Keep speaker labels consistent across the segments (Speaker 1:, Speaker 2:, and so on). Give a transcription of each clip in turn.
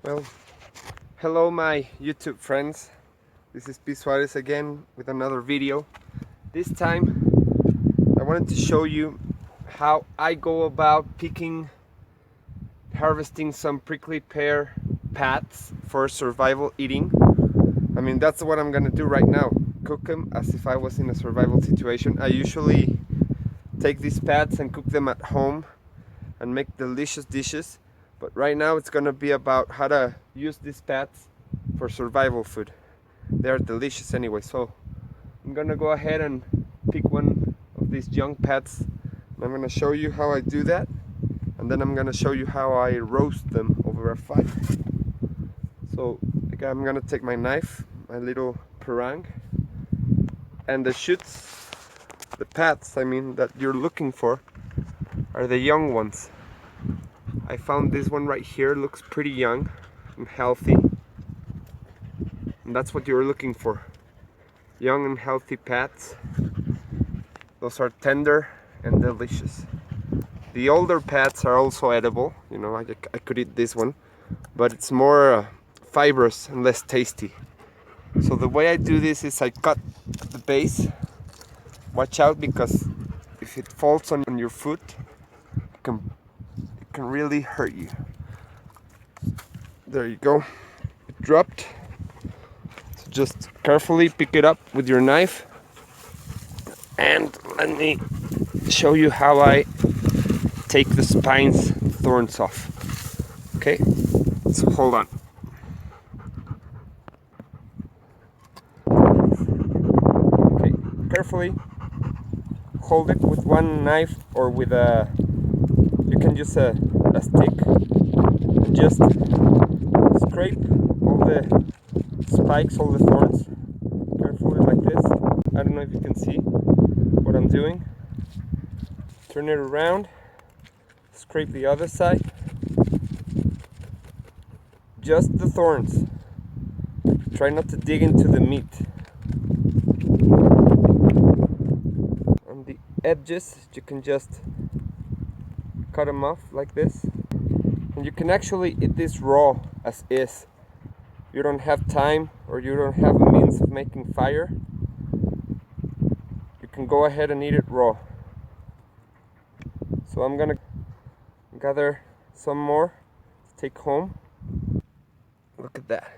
Speaker 1: Well, hello my YouTube friends. This is P. Suarez again with another video. This time I wanted to show you how I go about harvesting some prickly pear pads for survival eating. I mean, that's what I'm gonna do right now. Cook them as if I was in a survival situation. I usually take these pads and cook them at home and make delicious dishes. But right now it's gonna be about how to use these pads for survival food. They are delicious anyway, so I'm gonna go ahead and pick one of these young pads and I'm gonna show you how I do that, and then I'm gonna show you how I roast them over a fire. So again, I'm gonna take my knife, my little perang, and the shoots, the pads I mean that you're looking for are the young ones. I found this one right here, looks pretty young and healthy, and that's what you're looking for. Young and healthy pads. Those are tender and delicious. The older pads are also edible, you know, I could eat this one, but it's more fibrous and less tasty. So the way I do this is I cut the base. Watch out, because if it falls on your foot, it can really hurt you. There you go, it dropped. So just carefully pick it up with your knife, and let me show you how I take the spines, thorns off. Okay, so hold on. Okay, carefully hold it with one knife, or with you can use a stick, and just scrape all the spikes, all the thorns, carefully like this. I don't know if you can see what I'm doing. Turn it around, scrape the other side. Just the thorns. Try not to dig into the meat. On the edges, you can just cut them off like this. And you can actually eat this raw as is. You don't have time, or you don't have a means of making fire, you can go ahead and eat it raw. So I'm gonna gather some more to take home. Look at that.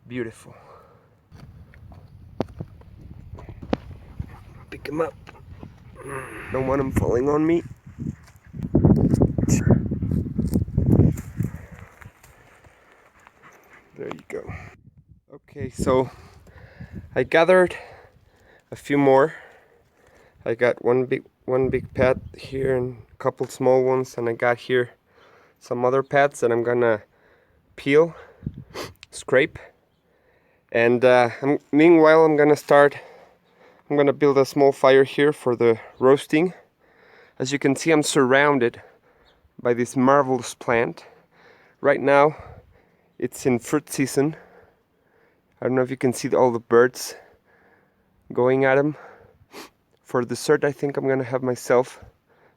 Speaker 1: Beautiful. Pick them up. Don't want them falling on me. There you go. Okay, so I gathered a few more. I got one big pad here and a couple small ones, and I got here some other pads that I'm gonna peel, scrape, and meanwhile I'm gonna build a small fire here for the roasting. As you can see, I'm surrounded by this marvelous plant. Right now it's in fruit season. I don't know if you can see all the birds going at them. For dessert, I think I'm gonna have myself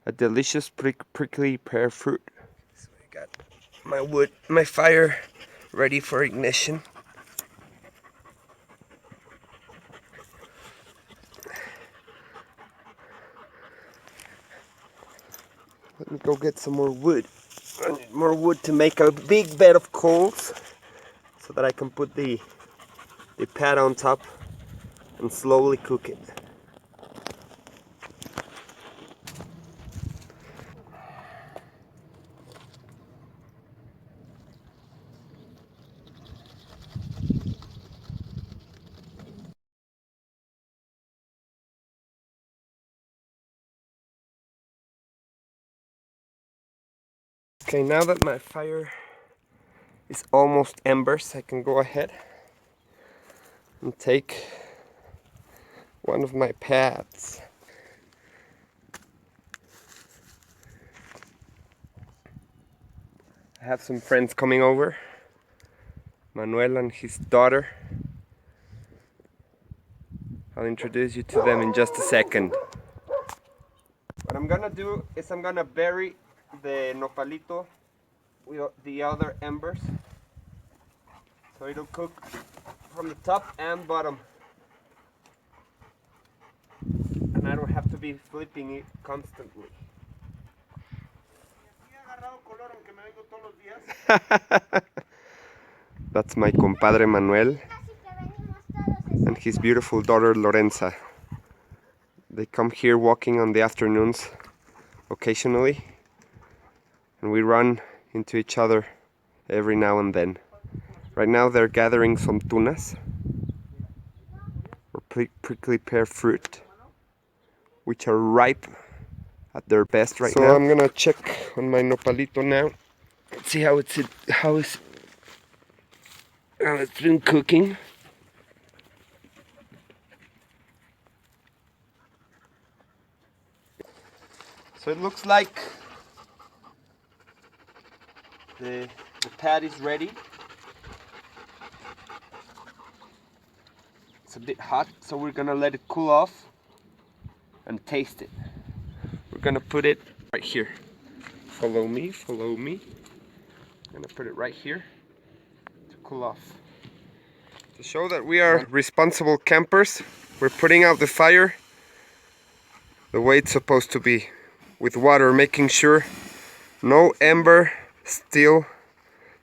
Speaker 1: a delicious prickly pear fruit. So I got my wood, my fire ready for ignition. Let me go get some more wood. I need more wood to make a big bed of coals, so that I can put the pad on top and slowly cook it. Okay, now that my fire is almost embers, I can go ahead and take one of my pads. I have some friends coming over, Manuel and his daughter. I'll introduce you to them in just a second. What I'm gonna do is I'm gonna bury the nopalito with the other embers. So it'll cook from the top and bottom. And I don't have to be flipping it constantly. That's my compadre Manuel and his beautiful daughter Lorenza. They come here walking on the afternoons occasionally, and we run into each other every now and then. Right now they're gathering some tunas, or prickly pear fruit, which are ripe at their best right now. So I'm gonna check on my nopalito now. Let's see how it's been cooking. So it looks like the pad is ready. It's a bit hot, so we're gonna let it cool off and taste it. We're gonna put it right here. Follow me, follow me. I'm gonna put it right here to cool off. To show that we are responsible campers, we're putting out the fire the way it's supposed to be, with water, making sure no ember still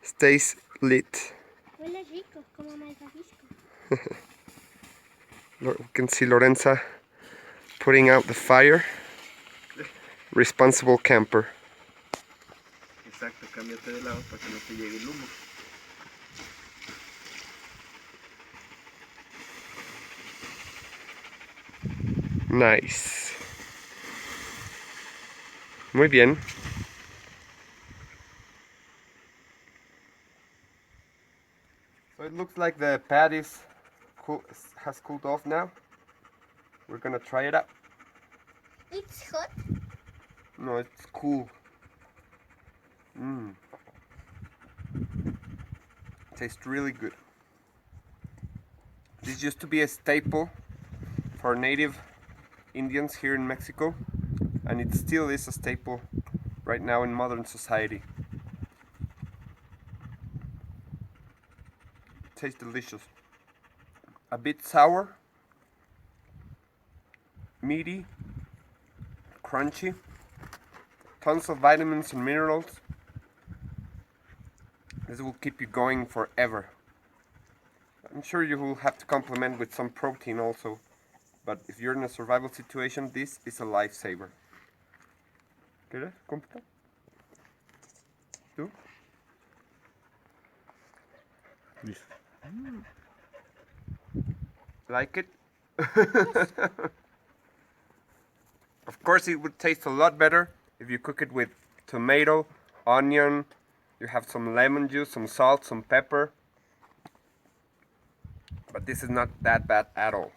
Speaker 1: stays lit. We can see Lorenza putting out the fire. Responsible camper.
Speaker 2: Exacto, cámbiate de lado para que no te llegue el humo.
Speaker 1: Nice. Muy bien. So it looks like the pad has cooled off now. We're gonna try it out.
Speaker 3: It's hot?
Speaker 1: No, it's cool. Tastes really good. This used to be a staple for native Indians here in Mexico, and it still is a staple right now in modern society. Tastes delicious. A bit sour, meaty, crunchy, tons of vitamins and minerals. This will keep you going forever. I'm sure you will have to complement with some protein also, but if you're in a survival situation, this is a lifesaver. ¿Quieres, compa? ¿Tú? Like it? Of course it would taste a lot better if you cook it with tomato, onion, you have some lemon juice, some salt, some pepper. But this is not that bad at all.